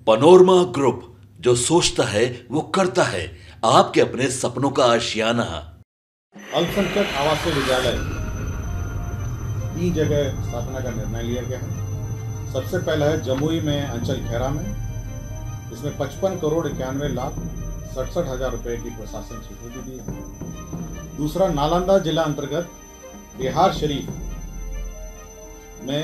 Panorama group, जो सोचता है वो करता है। आपके अपने सपनों का आशियाना। अल्पसंख्यक आवासीय विद्यालय की जगह स्थापना का निर्णय लिया गया है। सबसे पहला है जमुई में अंचल खैरा में, इसमें 55 करोड़ 91 लाख 67,000 रुपए की प्रशासन स्वीकृति दी है। दूसरा नालंदा जिला अंतर्गत बिहार शरीफ में।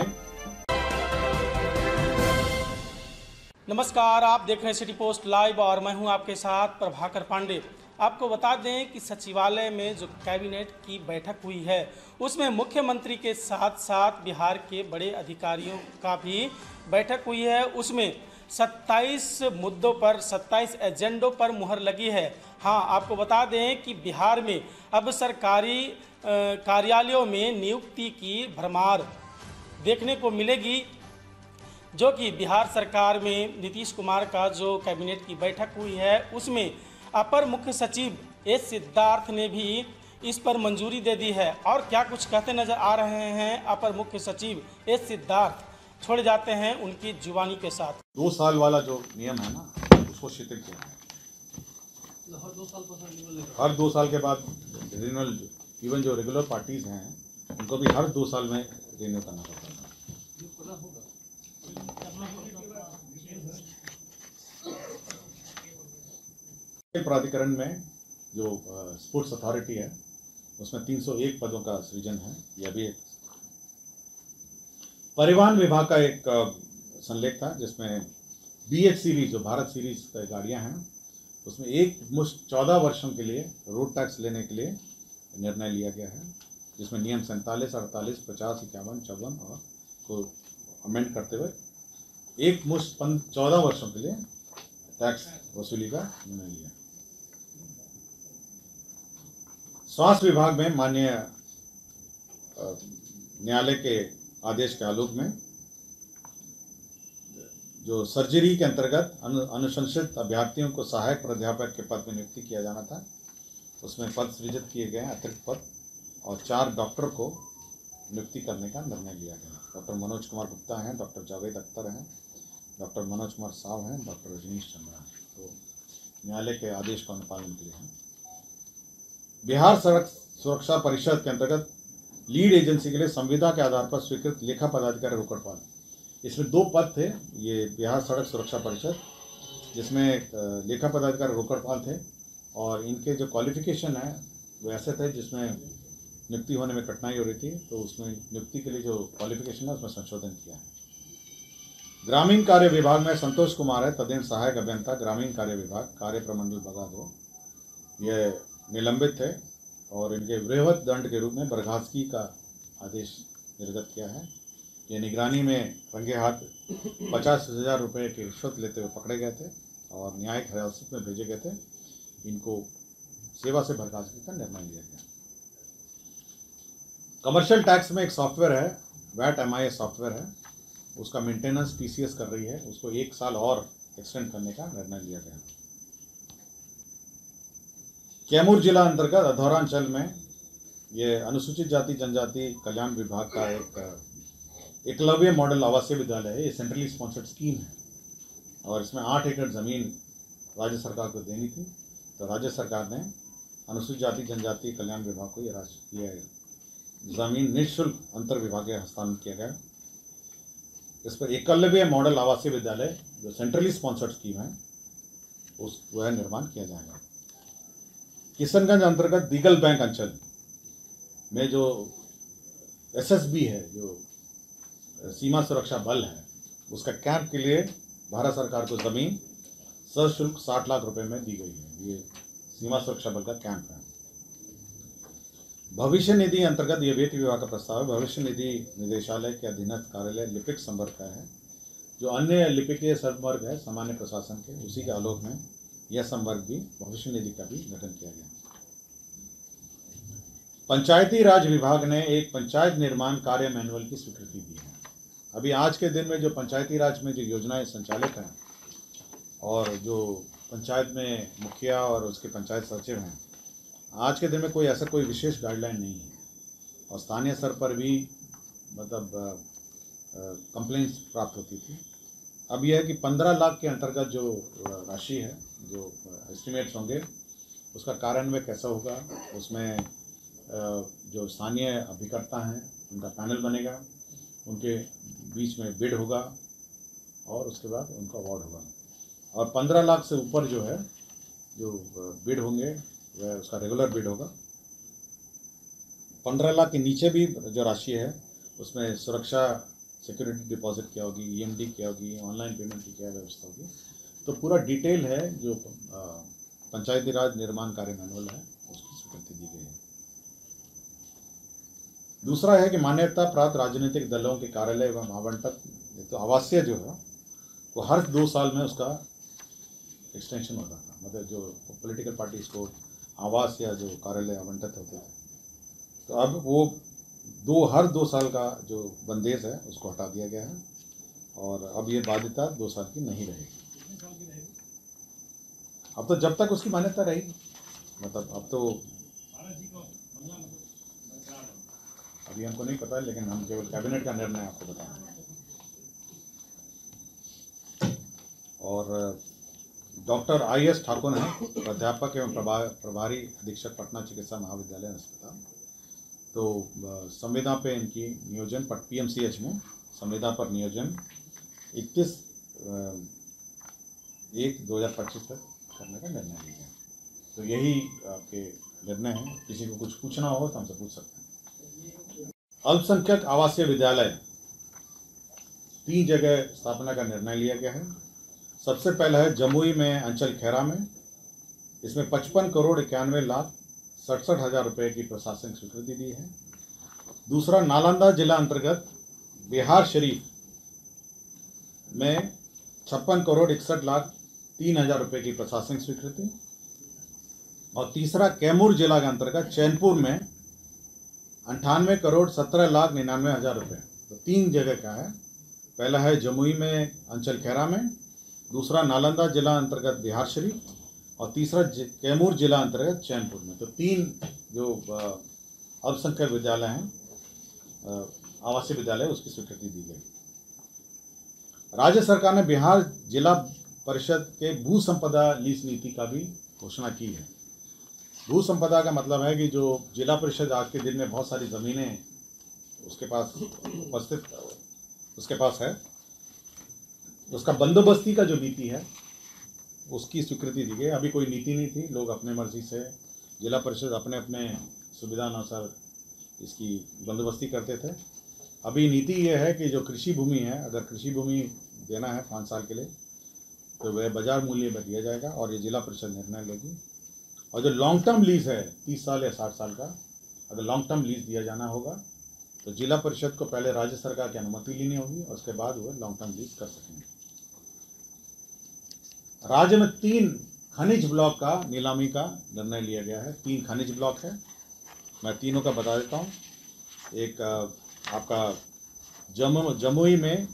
नमस्कार, आप देख रहे हैं सिटी पोस्ट लाइव और मैं हूं आपके साथ प्रभाकर पांडे। आपको बता दें कि सचिवालय में जो कैबिनेट की बैठक हुई है उसमें मुख्यमंत्री के साथ साथ बिहार के बड़े अधिकारियों का भी बैठक हुई है। उसमें 27 मुद्दों पर 27 एजेंडों पर मुहर लगी है। हाँ, आपको बता दें कि बिहार में अब सरकारी कार्यालयों में नियुक्ति की भरमार देखने को मिलेगी, जो कि बिहार सरकार में नीतीश कुमार का जो कैबिनेट की बैठक हुई है उसमें अपर मुख्य सचिव एस सिद्धार्थ ने भी इस पर मंजूरी दे दी है। और क्या कुछ कहते नजर आ रहे हैं अपर मुख्य सचिव एस सिद्धार्थ, छोड़े जाते हैं उनकी जुबानी के साथ। 2 साल वाला जो नियम है ना, उसको शिथिल किया है। हर 2 साल के बाद रिन्यूअल, इवन जो रेगुलर पार्टीज हैं उनको भी हर 2 साल में रिन्यू करना पड़ता है। प्राधिकरण में जो स्पोर्ट्स अथॉरिटी है उसमें 301 पदों का सृजन है। यह भी एक परिवहन विभाग का एक संलेख था जिसमें BH सीरीज, जो भारत सीरीज की गाड़ियां हैं, उसमें एक मुश्त 14 वर्षों के लिए रोड टैक्स लेने के लिए निर्णय लिया गया है, जिसमें नियम 47, 48, 50, 51, 54 और को अमेंड करते हुए एक मुश्त 14 वर्षों के लिए टैक्स वसूली का निर्णय लिया। स्वास्थ्य विभाग में माननीय न्यायालय के आदेश के आलोक में जो सर्जरी के अंतर्गत अनुशंसित अभ्यर्थियों को सहायक प्राध्यापक के पद में नियुक्ति किया जाना था, उसमें पद सृजित किए गए अतिरिक्त पद, और 4 डॉक्टर को नियुक्ति करने का निर्णय लिया गया। डॉक्टर मनोज कुमार गुप्ता हैं, डॉक्टर जावेद अख्तर हैं, डॉक्टर मनोज कुमार साव हैं, डॉक्टर रजनीश चंद्रा हैं। तो न्यायालय के आदेश का अनुपालन के लिए हैं। बिहार सड़क सुरक्षा परिषद के अंतर्गत लीड एजेंसी के लिए संविदा के आधार पर स्वीकृत लेखा पदाधिकारी रोकड़पाल, इसमें 2 पद थे। ये बिहार सड़क सुरक्षा परिषद, जिसमें लेखा पदाधिकारी रोकड़पाल थे, और इनके जो क्वालिफिकेशन है वो ऐसे थे जिसमें नियुक्ति होने में कठिनाई हो रही थी, तो उसमें नियुक्ति के लिए जो क्वालिफिकेशन है उसमें संशोधन किया है। ग्रामीण कार्य विभाग में संतोष कुमार है तदीन सहायक अभियंता, ग्रामीण कार्य विभाग, कार्य प्रमंडल बगादो, ये निलंबित थे और इनके वृहद दंड के रूप में बर्खास्तगी का आदेश निर्गत किया है। ये निगरानी में रंगे हाथ 50,000 रुपये की रिश्वत लेते हुए पकड़े गए थे और न्यायिक हिरासत में भेजे गए थे। इनको सेवा से बर्खास्तगी का निर्णय लिया गया। कमर्शियल टैक्स में एक सॉफ्टवेयर है, वैट MIS सॉफ्टवेयर है, उसका मेंटेनेंस TCS कर रही है, उसको 1 साल और एक्सटेंड करने का निर्णय लिया गया। कैमूर जिला अंतर्गत अधौरांचल में ये अनुसूचित जाति जनजाति कल्याण विभाग का एक एकलव्य मॉडल आवासीय विद्यालय है। ये सेंट्रली स्पॉन्सर्ड स्कीम है और इसमें 8 एकड़ ज़मीन राज्य सरकार को देनी थी, तो राज्य सरकार ने अनुसूचित जाति जनजाति कल्याण विभाग को ये ज़मीन निःशुल्क अंतर विभागीय हस्तांतरण किया गया। इस पर एकलव्य मॉडल आवासीय विद्यालय जो सेंट्रली स्पॉन्सर्ड स्कीम है वह निर्माण किया जाएगा। किशनगंज अंतर्गत दीगल बैंक अंचल में जो SSB है, जो सीमा सुरक्षा बल है, उसका कैंप के लिए भारत सरकार को ज़मीन सशुल्क 60 लाख रुपए में दी गई है। ये सीमा सुरक्षा बल का कैंप है। भविष्य निधि अंतर्गत ये वित्त विभाग का प्रस्ताव है। भविष्य निधि निदेशालय के अधीनस्थ कार्यालय लिपिक संवर्ग का है, जो अन्य लिपिकीय संवर्ग है सामान्य प्रशासन के, उसी के आलोक में यह संवर्ग भी भविष्य निधि का भी गठन किया गया। पंचायती राज विभाग ने एक पंचायत निर्माण कार्य मैनुअल की स्वीकृति दी है। अभी आज के दिन में जो पंचायती राज में जो योजनाएं संचालित हैं और जो पंचायत में मुखिया और उसके पंचायत सचिव हैं, आज के दिन में कोई ऐसा कोई विशेष गाइडलाइन नहीं है और स्थानीय स्तर पर भी मतलब कंप्लेंट्स प्राप्त होती थी। अब यह है कि 15 लाख के अंतर्गत जो राशि है, जो एस्टिमेट्स होंगे, उसका कार्यान्वयन कैसा होगा, उसमें जो स्थानीय अभिकर्ता हैं उनका पैनल बनेगा, उनके बीच में बिड होगा और उसके बाद उनका अवार्ड होगा। और 15 लाख से ऊपर जो है, जो बिड होंगे वह उसका रेगुलर बिड होगा। 15 लाख के नीचे भी जो राशि है उसमें सुरक्षा सिक्योरिटी डिपॉजिट क्या होगी, ईएमडी क्या होगी, ऑनलाइन पेमेंट की क्या व्यवस्था होगी, तो पूरा डिटेल है जो पंचायती राज निर्माण कार्य मैनुअल है उसकी स्वीकृति दी गई है। दूसरा है कि मान्यता प्राप्त राजनीतिक दलों के कार्यालय एवं आवंटन, तो आवासीय जो है वो हर 2 साल में उसका एक्सटेंशन होता था, मतलब जो पॉलिटिकल पार्टीज को आवास या जो कार्यालय आवंटित होते थे, तो अब वो हर 2 साल का जो बंदेज है उसको हटा दिया गया है और अब ये बाध्यता 2 साल की नहीं रहेगी। अब तो जब तक उसकी मान्यता रहेगी, मतलब अब तो अभी हमको नहीं पता है, लेकिन हम केवल कैबिनेट का निर्णय आपको बताएंगे। और डॉक्टर IS ठाकुर हैं, प्राध्यापक एवं प्रभारी अधीक्षक पटना चिकित्सा महाविद्यालय अस्पताल। तो संविदा पे इनकी नियोजन PMCH में संविदा पर नियोजन 21/1/2025 तक करने का निर्णय लिया गया। तो यही आपके निर्णय है। किसी को कुछ पूछना हो तो हमसे पूछ सकते हैं। अल्पसंख्यक आवासीय विद्यालय 3 जगह स्थापना का निर्णय लिया गया है। सबसे पहला है जमुई में अंचल खैरा में, इसमें 55 करोड़ 91 लाख 67 हज़ार रुपये की प्रशासनिक स्वीकृति दी है। दूसरा नालंदा जिला अंतर्गत बिहार शरीफ में 56 करोड़ 61 लाख 3 हज़ार रुपये की प्रशासनिक स्वीकृति। और तीसरा कैमूर जिला के अंतर्गत चैनपुर में 98 करोड़ 17 लाख 99 हज़ार रुपये। तो 3 जगह का है। पहला है जमुई में अंचल खैरा में, दूसरा नालंदा जिला अंतर्गत बिहार शरीफ और तीसरा कैमूर जिला अंतर्गत चैनपुर में। तो 3 जो अल्पसंख्यक विद्यालय हैं, आवासीय विद्यालय, उसकी स्वीकृति दी गई। राज्य सरकार ने बिहार जिला परिषद के भू संपदा लीज नीति का भी घोषणा की है। भू संपदा का मतलब है कि जो जिला परिषद आज के दिन में बहुत सारी ज़मीनें उसके पास है, उसका बंदोबस्ती का जो नीति है उसकी स्वीकृति दी गई। अभी कोई नीति नहीं थी, लोग अपने मर्जी से, जिला परिषद अपने अपने सुविधा अनुसार इसकी बंदोबस्ती करते थे। अभी नीति ये है कि जो कृषि भूमि है, अगर कृषि भूमि देना है 5 साल के लिए तो वह बाजार मूल्य में दिया जाएगा और ये जिला परिषद निर्णय लेगी। और जो लॉन्ग टर्म लीज है 30 साल या 60 साल का, अगर लॉन्ग टर्म लीज दिया जाना होगा तो जिला परिषद को पहले राज्य सरकार की अनुमति लेनी होगी और उसके बाद वह लॉन्ग टर्म लीज कर सकेंगे। राज्य में 3 खनिज ब्लॉक का नीलामी का निर्णय लिया गया है। 3 खनिज ब्लॉक है, मैं तीनों का बता देता हूँ। एक आपका जमुई में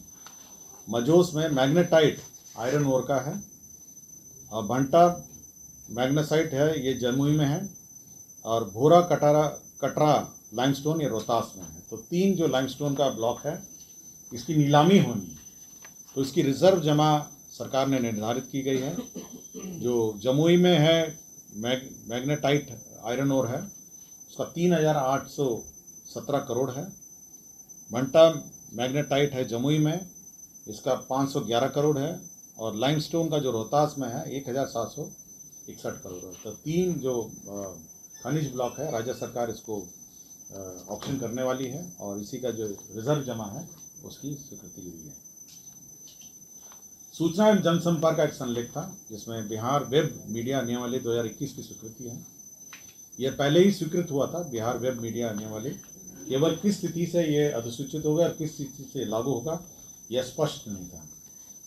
मजोस में मैग्नेटाइट आयरन ओर का है, और भंटा मैग्नेसाइट है, ये जमुई में है, और भोरा कटरा लाइमस्टोन ये रोहतास में है। तो 3 जो लाइमस्टोन का ब्लॉक है इसकी नीलामी होनी, तो इसकी रिजर्व जमा सरकार ने निर्धारित की गई है। जो जमुई में है मैग्नेटाइट आयरन ओर है, उसका 3,817 करोड़ है। भंटा मैग्नेटाइट है जमुई में, इसका 511 करोड़ है, और लाइमस्टोन का जो रोहतास में है 1,761 करोड़ है। तो 3 जो खनिज ब्लॉक है, राज्य सरकार इसको ऑक्शन करने वाली है और इसी का जो रिजर्व जमा है उसकी स्वीकृति दी है। सूचना एवं जनसंपर्क का एक संलेख था जिसमें बिहार वेब मीडिया नियमावली 2021 की स्वीकृति है। यह पहले ही स्वीकृत हुआ था, बिहार वेब मीडिया नियमावली। केवल किस स्थिति से ये अधिसूचित होगा और किस स्थिति से लागू होगा यह स्पष्ट नहीं था।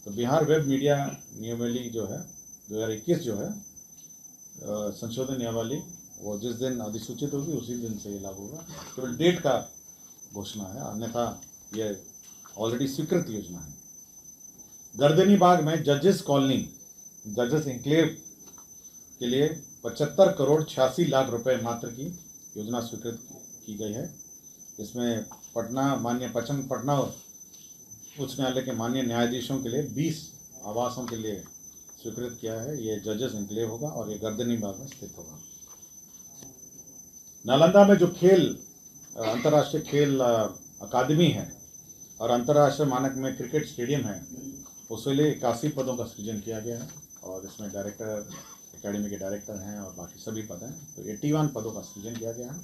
तो बिहार वेब मीडिया नियमावली जो है 2021 जो है संशोधन नियमावली, वो जिस दिन अधिसूचित होगी उसी दिन से ये लागू होगा। केवल डेट का घोषणा है, अन्यथा ये ऑलरेडी स्वीकृत योजना है। गर्दनी बाग में जजेस कॉलोनी, जजेस इंक्लेव के लिए 75 करोड़ 86 लाख रुपए मात्र की योजना स्वीकृत की गई है। इसमें पटना उच्च न्यायालय के माननीय न्यायाधीशों के लिए 20 आवासों के लिए स्वीकृत किया है। ये जजेस इनक्लेव होगा और ये गर्दनी बाग में स्थित होगा। नालंदा में जो अंतर्राष्ट्रीय खेल अकादमी है और अंतर्राष्ट्रीय मानक में क्रिकेट स्टेडियम है, उसके लिए 81 पदों का सृजन किया गया है और इसमें डायरेक्टर, एकेडमी के डायरेक्टर हैं और बाकी सभी पद हैं। तो 81 पदों का सृजन किया गया है।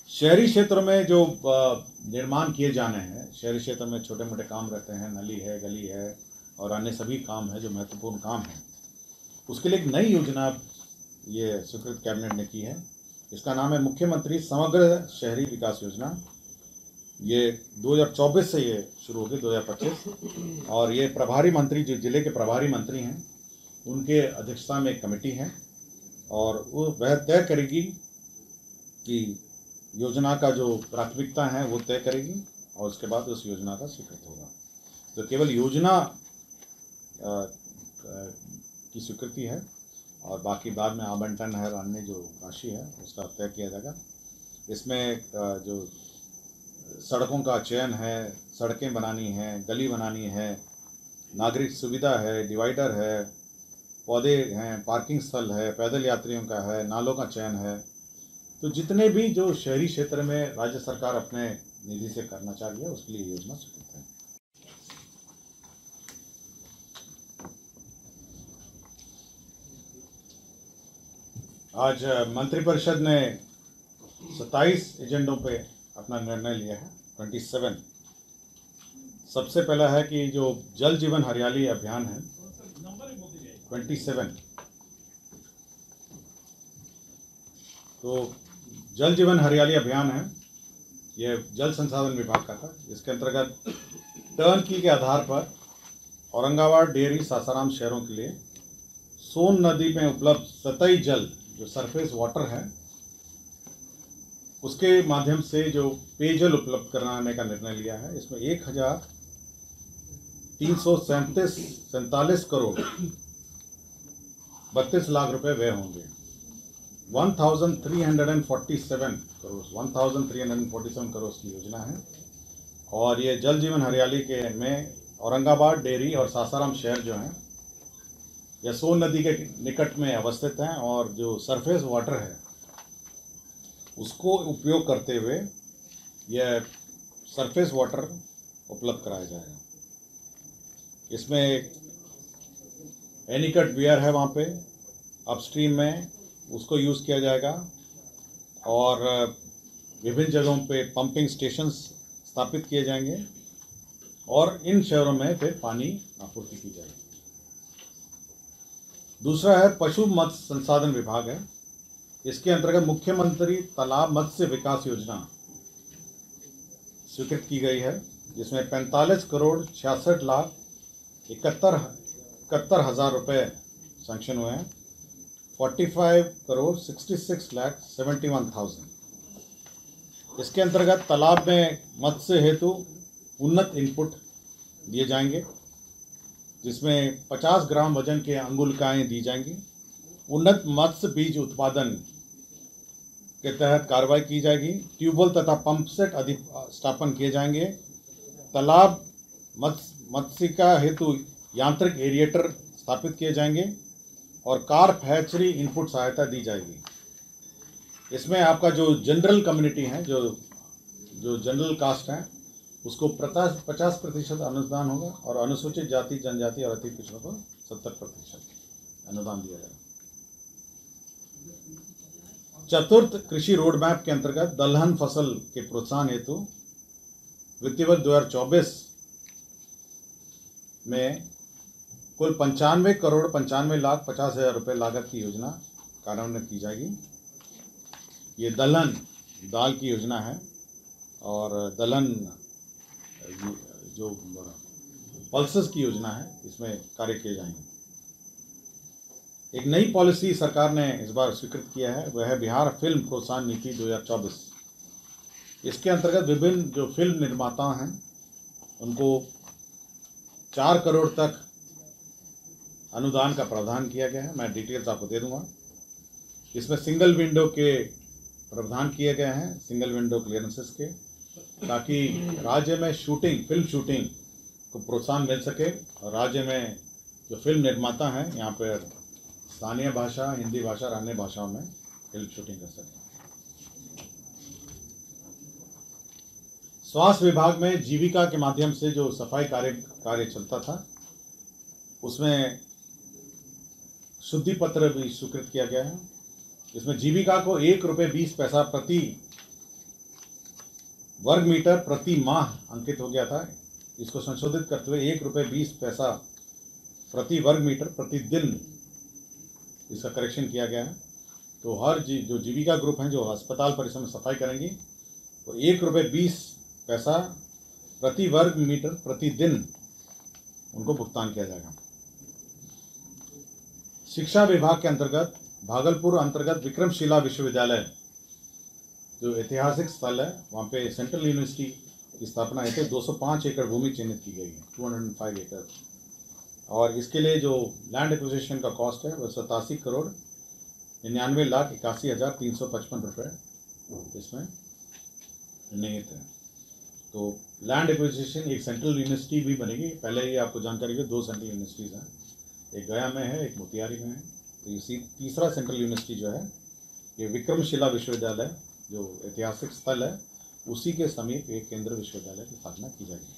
शहरी क्षेत्रों में जो निर्माण किए जाने हैं, शहरी क्षेत्र में छोटे मोटे काम रहते हैं, नली है, गली है और अन्य सभी काम है जो महत्वपूर्ण काम है, उसके लिए एक नई योजना ये स्वीकृत कैबिनेट ने की है। इसका नाम है मुख्यमंत्री समग्र शहरी विकास योजना। ये 2024 से ये शुरू होगी, 2025, और ये प्रभारी मंत्री, जो जिले के प्रभारी मंत्री हैं, उनके अध्यक्षता में एक कमेटी है और वह तय करेगी कि योजना का जो प्राथमिकता है वो तय करेगी और उसके बाद उस योजना का स्वीकृत होगा। तो केवल योजना की स्वीकृति है और बाकी बाद में आवंटन है और अन्य जो राशि है उसका तय किया जाएगा। इसमें जो सड़कों का चयन है, सड़कें बनानी हैं, गली बनानी है, नागरिक सुविधा है, डिवाइडर है, पौधे हैं, पार्किंग स्थल है, पैदल यात्रियों का है, नालों का चयन है। तो जितने भी जो शहरी क्षेत्र में राज्य सरकार अपने निधि से करना चाह रही है उसके लिए योजना स्वीकृत है। आज मंत्रिपरिषद ने 27 एजेंडों पे अपना निर्णय लिया है। 27 सबसे पहला है कि जो जल जीवन हरियाली अभियान है 27, तो जल जीवन हरियाली अभियान है, ये जल संसाधन विभाग का था। इसके अंतर्गत टर्नकी के आधार पर औरंगाबाद, डेहरी, सासाराम शहरों के लिए सोन नदी में उपलब्ध सतही जल, जो सरफेस वाटर है, उसके माध्यम से जो पेयजल उपलब्ध कराने का निर्णय लिया है। इसमें 1347 करोड़ 32 लाख रुपए व्यय होंगे। 1347 करोड़ की योजना है और ये जल जीवन हरियाली के में औरंगाबाद, डेहरी और सासाराम शहर जो हैं यह सोन नदी के निकट में अवस्थित हैं और जो सरफेस वाटर है उसको उपयोग करते हुए यह सरफेस वाटर उपलब्ध कराया जाएगा। इसमें एनीकट वियर है, वहाँ पे अपस्ट्रीम में उसको यूज़ किया जाएगा और विभिन्न जगहों पे पंपिंग स्टेशंस स्थापित किए जाएंगे और इन शहरों में फिर पानी आपूर्ति की जाएगी। दूसरा है पशु मत्स्य संसाधन विभाग है। इसके अंतर्गत मुख्यमंत्री तालाब मत्स्य विकास योजना स्वीकृत की गई है, जिसमें 45 करोड़ 66 लाख 71 हजार रुपये सैंक्शन हुए हैं। 45 करोड़ 66 लाख 71,000। इसके अंतर्गत तालाब में मत्स्य हेतु उन्नत इनपुट दिए जाएंगे, जिसमें 50 ग्राम वजन के अंगुलिकाएँ दी जाएंगी। उन्नत मत्स्य बीज उत्पादन के तहत कार्रवाई की जाएगी। ट्यूबवेल तथा पंप सेट स्थापन किए जाएंगे। तालाब मत्स्यिका हेतु यांत्रिक एरिएटर स्थापित किए जाएंगे और कार्प हैचरी इनपुट सहायता दी जाएगी। इसमें आपका जो जनरल कम्युनिटी है, जो जनरल कास्ट है, उसको 50% अनुदान होगा और अनुसूचित जाति, जनजाति और अति पिछड़ों को 70% अनुदान दिया जाएगा। चतुर्थ कृषि रोड मैप के अंतर्गत दलहन फसल के प्रोत्साहन हेतु वित्तीय वर्ष 2024 में कुल 95 करोड़ 95 लाख 50 हजार रुपये लागत की योजना कार्यान्वित की जाएगी। ये दलहन दाल की योजना है और दलहन जो पल्सेस की योजना है, इसमें कार्य किए जाएंगे। एक नई पॉलिसी सरकार ने इस बार स्वीकृत किया है, वह है बिहार फिल्म प्रोत्साहन नीति 2024। इसके अंतर्गत विभिन्न जो फिल्म निर्माता हैं उनको 4 करोड़ तक अनुदान का प्रावधान किया गया है। मैं डिटेल्स आपको दे दूंगा। इसमें सिंगल विंडो के प्रावधान किए गए हैं, सिंगल विंडो क्लियरेंसेस के, ताकि राज्य में फिल्म शूटिंग को प्रोत्साहन मिल सके और राज्य में जो फिल्म निर्माता हैं यहाँ पर स्थानीय भाषा, हिंदी भाषा और अन्य भाषाओं में फिल्म शूटिंग कर सकें। स्वास्थ्य विभाग में जीविका के माध्यम से जो सफाई कार्य चलता था, उसमें शुद्धि पत्र भी स्वीकृत किया गया है। इसमें जीविका को ₹1.20 प्रति वर्ग मीटर प्रति माह अंकित हो गया था। इसको संशोधित करते हुए ₹1.20 प्रति वर्ग मीटर प्रति दिन इसका करेक्शन किया गया है। तो हर जो जीविका ग्रुप हैं जो अस्पताल परिसर में सफाई करेंगी, तो ₹1.20 प्रति वर्ग मीटर प्रति दिन उनको भुगतान किया जाएगा। शिक्षा विभाग के अंतर्गत भागलपुर अंतर्गत विक्रमशिला विश्वविद्यालय जो ऐतिहासिक स्थल है, वहाँ पे सेंट्रल यूनिवर्सिटी की स्थापना हेतु 205 एकड़ भूमि चिन्हित की गई है, 205 एकड़। और इसके लिए जो लैंड एक्विजिशन का कॉस्ट है वह 87,99,81,355 रुपये इसमें निहित है। तो लैंड एक्विजिशन एक सेंट्रल यूनिवर्सिटी भी बनेगी। पहले ही आपको जानकारी है 2 सेंट्रल यूनिवर्सिटीज़ हैं, एक गया में है, एक मोतिहारी में है। तो इसी तीसरा सेंट्रल यूनिवर्सिटी जो है ये विक्रमशिला विश्वविद्यालय जो ऐतिहासिक स्थल है, उसी के समीप एक केंद्रीय विश्वविद्यालय की स्थापना की जाएगी।